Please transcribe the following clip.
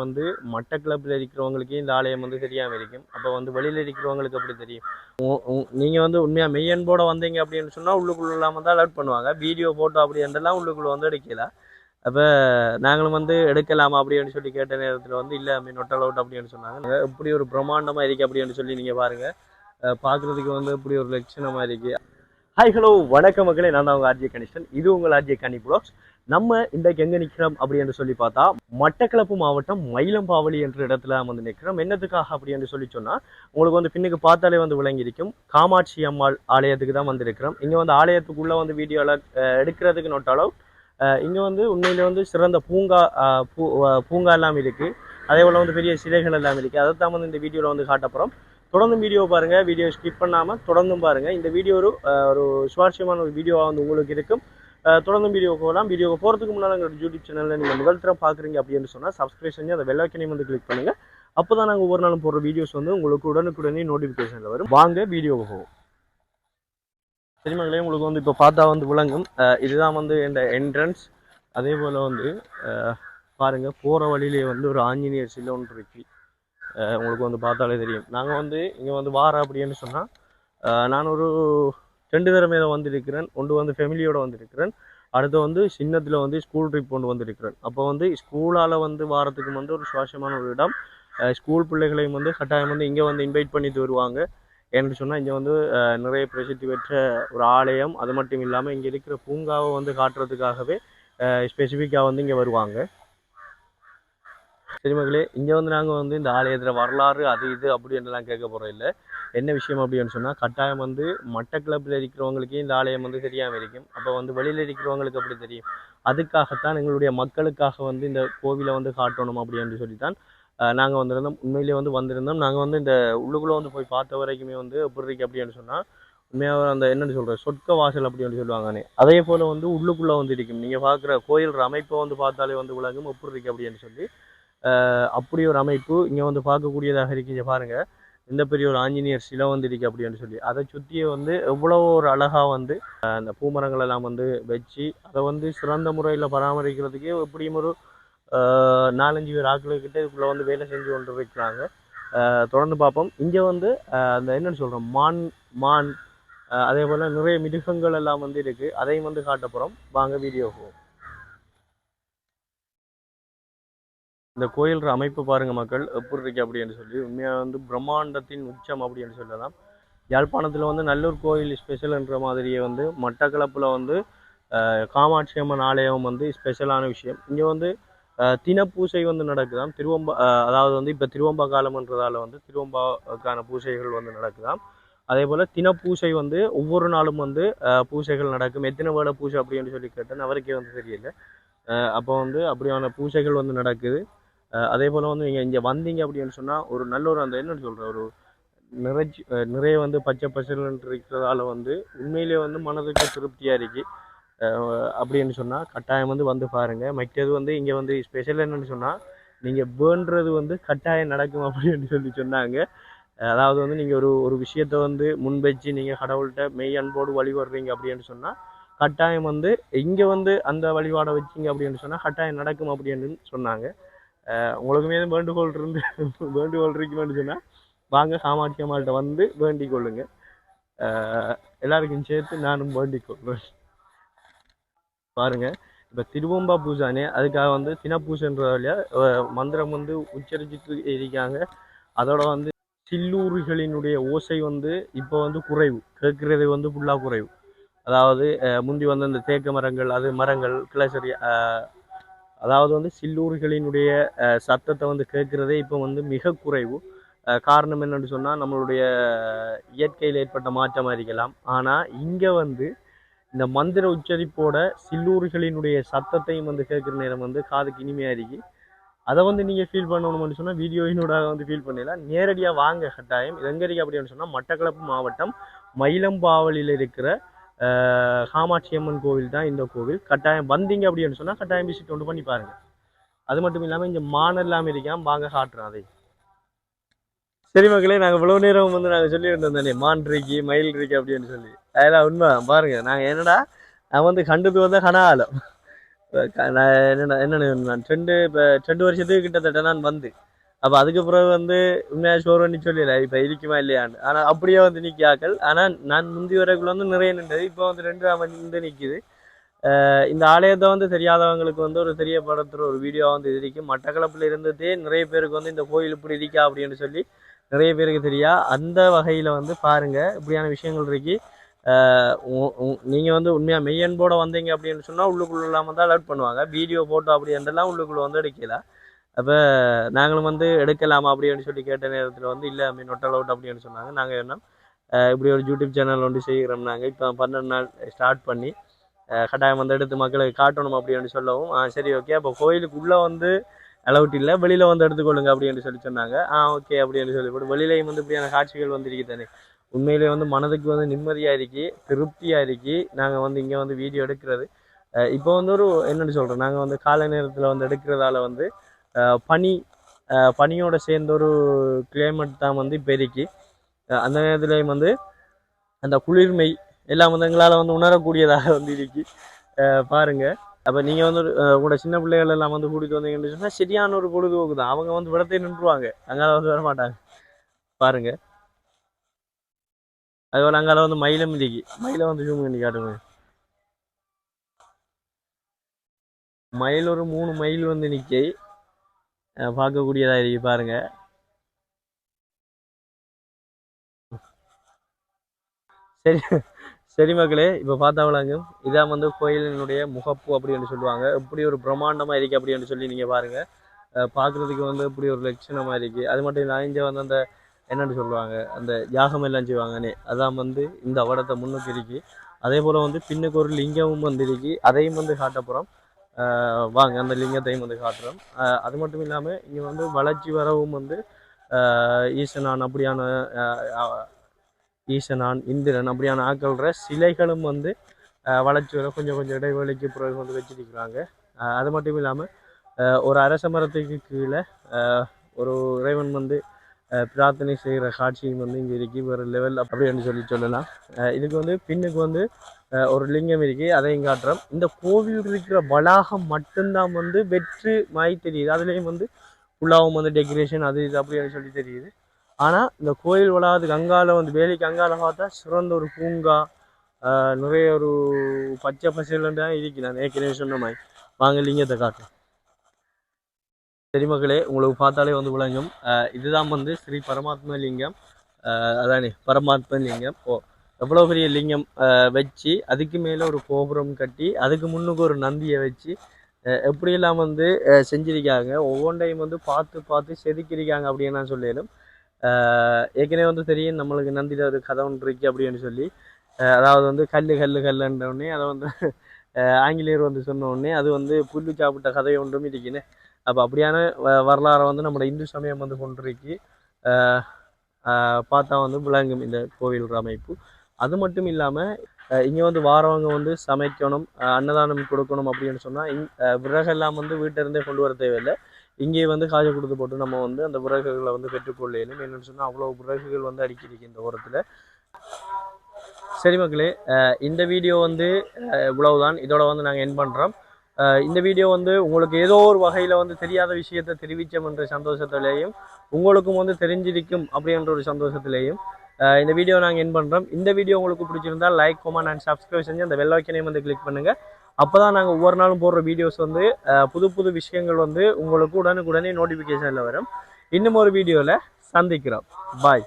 வந்து மட்டக்களப்பில் இருக்கிறவங்களுக்கு இந்த ஆலயம் வந்து தெரியாமல் இருக்கும். அப்போ வந்து வெளியில் இருக்கிறவங்களுக்கு எப்படி தெரியும்? நீங்கள் வந்து உண்மையாக மெய்யன்போட வந்தீங்க அப்படின்னு சொன்னால் உள்ளுக்குள்ள இல்லாமல் தான் அலர்ட் பண்ணுவாங்க. வீடியோ ஃபோட்டோ அப்படி என்றெல்லாம் உள்ளுக்குள்ளே வந்து எடுக்கல. அப்போ நாங்களும் வந்து எடுக்கலாமா அப்படின்னு சொல்லி கேட்ட நேரத்தில் வந்து இல்லை அப்படி நொட் அலவுட் அப்படின்னு சொன்னாங்க. இப்படி ஒரு பிரம்மாண்டமாக இருக்குது அப்படின்னு சொல்லி நீங்கள் பாருங்கள். பார்க்குறதுக்கு வந்து இப்படி ஒரு லட்சணமாக இருக்குது. ஹாய் ஹலோ வணக்கம் மக்களே, நான் தான் உங்கள் ஆர்ஜே கனிஷ்டன். இது உங்கள் ஆர்ஜே கனி ப்ளாக்ஸ். நம்ம இன்றைக்கு எங்கே நிற்கிறோம் அப்படின்னு சொல்லி பார்த்தா மட்டக்களப்பு மாவட்டம் மயிலம்பாவலி என்ற இடத்துல வந்து நிற்கிறோம். என்னத்துக்காக அப்படின்னு சொல்லி சொன்னால் உங்களுக்கு வந்து பின்னுக்கு பார்த்தாலே வந்து விளங்கியிருக்கும். காமாட்சி அம்மாள் ஆலயத்துக்கு தான் வந்து இருக்கிறோம். இங்கே வந்து ஆலயத்துக்குள்ளே வந்து வீடியோவில் எடுக்கிறதுக்கு நோட்டாலும் இங்கே வந்து உண்மையிலே வந்து சிறந்த பூங்கா எல்லாம் இருக்குது. அதே போல் வந்து பெரிய சிலைகள் எல்லாம் இருக்குது. அதை தான் வந்து இந்த வீடியோவில் வந்து காட்டப்புறம் தொடர்ந்து வீடியோ பாருங்கள். வீடியோ ஸ்கிப் பண்ணாமல் தொடர்ந்தும் பாருங்கள். இந்த வீடியோ ஒரு சுவாரஸ்யமான ஒரு வீடியோவாக வந்து உங்களுக்கு இருக்கும். தொடர்ந்து வீடியோ போகலாம். வீடியோ போகிறதுக்கு முன்னால் எங்களோட யூடியூப் சேனலில் நீங்கள் முதல் தரம் பார்க்குறீங்க அப்படின்னு சொன்னால் சப்ஸ்கிரைப் செஞ்சு அந்த பெல் ஐக்கனையும் வந்து கிளிக் பண்ணுங்கள். அப்போ தான் நாங்கள் ஒவ்வொரு நாளும் போடுற வீடியோஸ் வந்து உங்களுக்கு உடனுக்குடனே நோட்டிஃபிகேஷனில் வரும். வாங்க வீடியோ போகும். சரி மகளே, உங்களுக்கு வந்து இப்போ பார்த்தா வந்து விளங்கும். இதுதான் வந்து இந்த என்ட்ரன்ஸ். அதே போல் வந்து பாருங்கள், போகிற வழியிலே வந்து ஒரு ஆஞ்சநேயர் சிலை ஒன்று இருக்குது. உங்களுக்கு வந்து பார்த்தாலே தெரியும். நாங்கள் வந்து இங்கே வந்து வார அப்படின்னு சொன்னால் நான் ஒரு 2 தடவை தான் வந்திருக்கிறேன். ஒன்று வந்து ஃபேமிலியோடு வந்திருக்கிறேன். அடுத்து வந்து சின்னத்தில் வந்து ஸ்கூல் ட்ரிப் கொண்டு வந்திருக்கிறேன். அப்போ வந்து ஸ்கூலால் வந்து வாரத்துக்கு வந்து ஒரு சுவாரஸ்யமான ஒரு இடம். ஸ்கூல் பிள்ளைகளையும் வந்து கட்டாயம் வந்து இங்கே வந்து இன்வைட் பண்ணிட்டு வருவாங்க. ஏன்னு சொன்னால் இங்கே வந்து நிறைய பிரசித்தி பெற்ற ஒரு ஆலயம். அது மட்டும் இல்லாமல் இங்கே இருக்கிற பூங்காவை வந்து காட்டுறதுக்காகவே ஸ்பெசிஃபிக்காக வந்து இங்கே வருவாங்க. சரி மகளே, இங்கே வந்து நாங்கள் வந்து இந்த ஆலயத்தில் வரலாறு அது இது அப்படின்லாம் கேட்க போகிறோம். இல்லை என்ன விஷயம் அப்படின்னு சொன்னால் கட்டாயம் வந்து மட்டக்களப்பில் இருக்கிறவங்களுக்கு இந்த ஆலயம் வந்து தெரியாமல் இருக்கும். அப்போ வந்து வெளியில் இருக்கிறவங்களுக்கு அப்படி தெரியும். அதுக்காகத்தான் எங்களுடைய மக்களுக்காக வந்து இந்த கோவிலை வந்து காட்டணும் அப்படின்னு சொல்லித்தான் நாங்கள் வந்திருந்தோம். உண்மையிலே வந்து வந்திருந்தோம். நாங்கள் வந்து இந்த உள்ளுக்குள்ளே வந்து போய் பார்த்த வரைக்குமே வந்து எப்படி இருக்கு அப்படின்னு சொன்னால் உண்மையாக அந்த என்னென்னு சொல்கிறேன் சொர்க்க வாசல் அப்படின்னு சொல்லுவாங்கன்னே அதே போல் வந்து உள்ளுக்குள்ளே வந்து இருக்கும். நீங்கள் பார்க்குற கோயில் அமைப்பை வந்து பார்த்தாலே வந்து உலகம் எப்படி இருக்கு அப்படின்னு சொல்லி அப்படி ஒரு அமைப்பு இங்கே வந்து பார்க்கக்கூடியதாக இருக்கு. இங்கே பாருங்கள், இந்த பெரிய ஒரு ஆஞ்சநேயர் சிலை வந்து இருக்கு அப்படின்னு சொல்லி அதை சுற்றியே வந்து எவ்வளோ ஒரு அழகாக வந்து அந்த பூமரங்கள் எல்லாம் வந்து வச்சு அதை வந்து சிறந்த முறையில் பராமரிக்கிறதுக்கே எப்படியும் ஒரு 4-5 பேர் ஆட்களுக்கிட்ட இதுக்குள்ளே வந்து வேலை செஞ்சு கொண்டு இருக்கிறாங்க. தொடர்ந்து பார்ப்போம். இங்கே வந்து அந்த என்னென்னு சொல்கிறோம் மான் அதே போல் நிறைய மிருகங்கள் எல்லாம் வந்து இருக்குது. அதையும் வந்து காட்ட போகிறோம். வாங்க வீடியோ போவோம். இந்த கோயில் அமைப்பு பாருங்கள் மக்கள் எப்படி இருக்கு அப்படின்னு சொல்லி உண்மையாக வந்து பிரம்மாண்டத்தின் உச்சம் அப்படின்னு சொல்லலாம். யாழ்ப்பாணத்தில் வந்து நல்லூர் கோயில் ஸ்பெஷல்ன்ற மாதிரியே வந்து மட்டக்களப்பில் வந்து காமாட்சி அம்மன் ஆலயம் வந்து ஸ்பெஷலான விஷயம். இங்கே வந்து தினப்பூசை வந்து நடக்குதாம். அதாவது வந்து இப்போ திருவம்பா காலம்ன்றதால வந்து திருவம்பாக்கான பூசைகள் வந்து நடக்குதாம். அதே போல் தினப்பூசை வந்து ஒவ்வொரு நாளும் வந்து பூசைகள் நடக்கும். எத்தனை வேளை பூசை அப்படின்னு சொல்லி கேட்டேன், அவருக்கே வந்து தெரியல. அப்போ வந்து அப்படியான பூசைகள் வந்து நடக்குது. அதே போல் வந்து நீங்கள் இங்கே வந்தீங்க அப்படின்னு சொன்னால் ஒரு நல்ல ஒரு அந்த என்னென்னு சொல்கிற ஒரு நிறைய வந்து பச்சை பசல்ன்னு இருக்கிறதால வந்து உண்மையிலே வந்து மனதுக்கு திருப்தியாக இருக்குது. அப்படின்னு சொன்னால் கட்டாயம் வந்து பாருங்கள். மற்றது வந்து இங்கே வந்து ஸ்பெஷல் என்னென்னு சொன்னால் நீங்கள் வேண்டுறது வந்து கட்டாயம் நடக்கும் அப்படின்னு சொல்லி சொன்னாங்க. அதாவது வந்து நீங்கள் ஒரு விஷயத்தை வந்து முன்வச்சு நீங்கள் கடவுள்கிட்ட மெய் அன்போடு வழிபடுறீங்க அப்படின்னு சொன்னால் கட்டாயம் வந்து இங்கே வந்து அந்த வழிபாடை வச்சிங்க அப்படின்னு சொன்னால் கட்டாயம் நடக்கும் அப்படின்னு சொன்னாங்க. உங்களுக்குமே வேண்டுகோள் இருக்குன்னு சொன்னால் வாங்க காமாட்சி அம்மாள்கிட்ட வந்து வேண்டிக் கொள்ளுங்க. எல்லாருக்கும் சேர்த்து நானும் வேண்டிக் கொள்கிறேன். பாருங்கள், இப்போ திருவம்பா பூஜானே அதுக்காக வந்து தினப்பூசைன்ற வழியாக மந்திரம் வந்து உச்சரிச்சுட்டு இருக்காங்க. அதோட வந்து சில்லூரிகளினுடைய ஓசை வந்து இப்போ வந்து குறைவு, கேட்குறது வந்து ஃபுல்லாக குறைவு. அதாவது முந்தி வந்து அந்த தேக்க மரங்கள் அது மரங்கள் கிளசரி அதாவது வந்து சில்லூர்களினுடைய சத்தத்தை வந்து கேட்குறதே இப்போ வந்து மிக குறைவு. காரணம் என்னென்னு சொன்னால் நம்மளுடைய இயற்கையில் ஏற்பட்ட மாற்றமாக இருக்கலாம். ஆனால் இங்கே வந்து இந்த மந்திர உச்சரிப்போட சில்லூர்களினுடைய சத்தத்தையும் வந்து கேட்குற நேரம் வந்து காதுக்கு இனிமையாக இருக்கு. அதை வந்து நீங்கள் ஃபீல் பண்ணணும்னு சொன்னால் வீடியோயினோட வந்து ஃபீல் பண்ணிடலாம். நேரடியாக வாங்க கட்டாயம். இது எங்கே இருக்கு அப்படின்னு சொன்னால் மட்டக்களப்பு மாவட்டம் மயிலம்பாவலியில் இருக்கிற காமாட்சி அம்மன் கோவில் தான் இந்த கோவில். கட்டாயம் வந்தீங்க அப்படின்னு சொன்னால் கட்டாயம் விசிட் ஒன்று பண்ணி பாருங்கள். அது மட்டும் இல்லாமல் இங்கே மான் எல்லாம் இருக்கான், வாங்க காட்டுறோம் அதை. சரி மக்களே, நாங்கள் இவ்வளோ நேரம் வந்து நாங்கள் சொல்லியிருந்தோம் தானே மான் இருக்கு மயில் இருக்கு அப்படின்னு சொல்லி. அதெல்லாம் உண்மை பாருங்கள். நாங்கள் என்னடா நான் வந்து கண்டது வந்து கனாலம் நான் நான் 2 வருஷத்துக்கு கிட்டத்தட்ட நான் வந்து அப்போ அதுக்கு பிறகு வந்து உண்மையாக ஷோர் பண்ணி சொல்லல இப்போ இருக்குமா இல்லையான்னு ஆனால் அப்படியே வந்து நிற்காக்கள் ஆனால் நான் முந்தி வரைக்குள்ள வந்து நிறைய நின்றது இப்போ வந்து 2 வந்து நிற்கிது. இந்த ஆலயத்தை வந்து தெரியாதவங்களுக்கு வந்து ஒரு தெரியப்படுத்துகிற ஒரு வீடியோ வந்து இருக்கும். மட்டக்களப்பில் இருந்ததே நிறைய பேருக்கு வந்து இந்த கோயில் இப்படி இருக்கா அப்படின்னு சொல்லி நிறைய பேருக்கு தெரியா. அந்த வகையில் வந்து பாருங்கள் இப்படியான விஷயங்கள் இருக்கு. நீங்கள் வந்து உண்மையாக மெய்யன்போட வந்தீங்க அப்படின்னு சொன்னால் உள்ளுக்குள்ள இல்லாமல் தான் அலர்ட் பண்ணுவாங்க. வீடியோ ஃபோட்டோ அப்படி என்றெல்லாம் உள்ளுக்குள்ளே வந்து எடுக்கல. அப்போ நாங்களும் வந்து எடுக்கலாமா அப்படின்னு சொல்லி கேட்ட நேரத்தில் வந்து இல்லை நொட் அலவுட் அப்படின்னு சொன்னாங்க. நாங்கள் என்ன இப்படி ஒரு யூடியூப் சேனல் வந்து செய்கிறோம். நாங்கள் இப்போ 12 நாள் ஸ்டார்ட் பண்ணி கட்டாயம் வந்து எடுத்து மக்களுக்கு காட்டணும் அப்படின்னு சொல்லவும் சரி ஓகே அப்போ கோயிலுக்குள்ளே வந்து அலவுட் இல்லை வெளியில் வந்து எடுத்துக்கொள்ளுங்க அப்படின்னு சொல்லி சொன்னாங்க. ஓகே அப்படின்னு சொல்லி போட்டு வெளியிலையும் வந்து இப்படியான காட்சிகள் வந்து இருக்கு தானே. உண்மையிலே வந்து மனதுக்கு வந்து நிம்மதியாக இருக்கி திருப்தியாக இருக்கி நாங்கள் வந்து இங்கே வந்து வீடியோ எடுக்கிறது. இப்போ வந்து ஒரு என்னென்னு சொல்கிறோம் நாங்கள் வந்து காலை நேரத்தில் வந்து எடுக்கிறதால வந்து பனி பனியோட சேர்ந்த ஒரு கிளைமேட் தான் வந்து இப்போ இருக்கு. அந்த நேரத்துலேயும் வந்து அந்த குளிர்மை எல்லாம் வந்து எங்களால் வந்து உணரக்கூடியதாக வந்து இருக்கு. பாருங்க அப்போ நீங்கள் வந்து உங்களோட சின்ன பிள்ளைகள் எல்லாம் வந்து கூட்டிகிட்டு வந்தீங்கன்னு சொன்னால் சரியான ஒரு பொழுதுபோக்கு தான். அவங்க வந்து விடத்தை நின்றுவாங்க, அங்கால வந்து வர மாட்டாங்க. பாருங்க அதுபோல் அங்கால வந்து மயிலும் இருக்கு. மயிலை வந்து ஜூம் பண்ணி காட்டுங்க. மயில் ஒரு 3 மயில் வந்து நிற்கி பார்க்கக்கூடியதாக இருக்கு பாருங்க. சரி சரி மக்களே இப்போ பார்த்தவளாங்க இதான் வந்து கோயிலினுடைய முகப்பு அப்படின்னு சொல்லுவாங்க. எப்படி ஒரு பிரம்மாண்டமாக இருக்கு அப்படின்னு சொல்லி நீங்கள் பாருங்கள். பார்க்குறதுக்கு வந்து இப்படி ஒரு லட்சணமாக இருக்குது. அது மட்டும் இல்லை இங்கே வந்து அந்த என்னென்னு சொல்லுவாங்க அந்த யாகம் எல்லாம் செய்வாங்கன்னே அதான் வந்து இந்த வடத்தை முன்னுக்கு இருக்கு. அதே போல் வந்து பின்னுக்கு ஒரு லிங்கமும் வந்து இருக்கு. அதையும் வந்து காட்டப்புறம் வாங்க அந்த லிங்கத்தையும் வந்து காட்டுறோம். அது மட்டும் இல்லாமல் இங்கே வந்து வளர்ச்சி வரவும் வந்து ஈசனான் அப்படியான ஈசனான் இந்திரன் அப்படியான ஆக்கள்ற சிலைகளும் வந்து வளர்ச்சி வர கொஞ்சம் கொஞ்சம் இடைவெளிக்கு பிறகு வந்து வச்சிருக்கிறாங்க. அது மட்டும் இல்லாமல் ஒரு அரச மரத்துக்கு கீழே ஒரு இறைவன் வந்து பிரார்த்தனை செய்கிற காட்சியும் வந்து இங்கே இருக்கு. வேறு லெவல் அப்படின்னு சொல்லலாம். இதுக்கு வந்து பின்னுக்கு வந்து ஒரு லிங்கம் இருக்கு, அதையும் காட்டுறோம். இந்த கோவில் இருக்கிற வளாகம் மட்டும்தான் வந்து வெற்று மாய் தெரியுது. அதுலேயும் வந்து ஃபுல்லாகவும் வந்து டெக்கரேஷன் அது இது அப்படின்னு சொல்லி தெரியுது. ஆனால் இந்த கோயில் வளாகத்துக்கு அங்கால வந்து வேலைக்கு அங்கால பார்த்தா சிறந்த ஒரு பூங்கா நிறைய ஒரு பச்சை பசையில் தான் இருக்கு. நான் ஏற்கனவே சொன்ன மாதிரி வாங்க லிங்கத்தை காட்டுறேன். சரி மக்களே உங்களுக்கு பார்த்தாலே வந்து விளங்கும். இதுதான் வந்து ஸ்ரீ பரமாத்மா லிங்கம். அதானே பரமாத்மா லிங்கம். எவ்வளோ பெரிய லிங்கம் வச்சு அதுக்கு மேலே ஒரு கோபுரம் கட்டி அதுக்கு முன்னுக்கு ஒரு நந்தியை வச்சு எப்படியெல்லாம் வந்து செஞ்சிருக்காங்க. ஒவ்வொன்றையும் வந்து பார்த்து பார்த்து செதுக்கியிருக்காங்க அப்படின்னு நான் சொல்லிடும். ஏற்கனவே வந்து தெரியும் நம்மளுக்கு நந்தியில் ஒரு கதை ஒன்று இருக்கு அப்படின்னு சொல்லி. அதாவது வந்து கல்லுன்றவுடனே அதை வந்து ஆங்கிலேயர் வந்து சொன்ன உடனே அது வந்து புல்லு சாப்பிட்ட கதை ஒன்றும் இருக்குன்னு. அப்போ அப்படியான வரலாறை வந்து நம்ம இந்து சமயம் வந்து கொண்டிருக்கு. பார்த்தா வந்து விளங்கும் இந்த கோவில் அமைப்பு. அது மட்டும் இல்லாமல் இங்கே வந்து வாரவங்க வந்து சமைக்கணும் அன்னதானம் கொடுக்கணும் அப்படின்னு சொன்னால் விறகெல்லாம் வந்து வீட்டிலிருந்தே கொண்டு வர தேவையில்லை. இங்கே வந்து காசு கொடுத்து போட்டு நம்ம வந்து அந்த விறகுகளை வந்து பெற்றுக்கொள்ளணும். என்னென்னு சொன்னால் அவ்வளோ விறகுகள் வந்து அடிக்கிருக்கு இந்த ஓரத்தில். சரி மக்களே இந்த வீடியோ வந்து இவ்வளவுதான். இதோட வந்து நாங்கள் என் பண்ணுறோம். இந்த வீடியோ வந்து உங்களுக்கு ஏதோ ஒரு வகையில் வந்து தெரியாத விஷயத்தை தெரிவித்தோம் என்ற சந்தோஷத்திலேயும் உங்களுக்கும் வந்து தெரிஞ்சிருக்கும் அப்படின்ற ஒரு சந்தோஷத்திலேயும் இந்த வீடியோ நாங்கள் என் பண்ணுறோம். இந்த வீடியோ உங்களுக்கு பிடிச்சிருந்தால் லைக் கமெண்ட் அண்ட் சப்ஸ்கிரைப் செஞ்சு அந்த பெல் ஐக்கனையும் வந்து கிளிக் பண்ணுங்கள். அப்போ தான் நாங்கள் ஒவ்வொரு நாளும் போடுற வீடியோஸ் வந்து புது புது விஷயங்கள் வந்து உங்களுக்கு உடனுக்குடனே நோட்டிஃபிகேஷனில் வரும். இன்னும் ஒரு வீடியோவில் சந்திக்கிறோம். பாய்.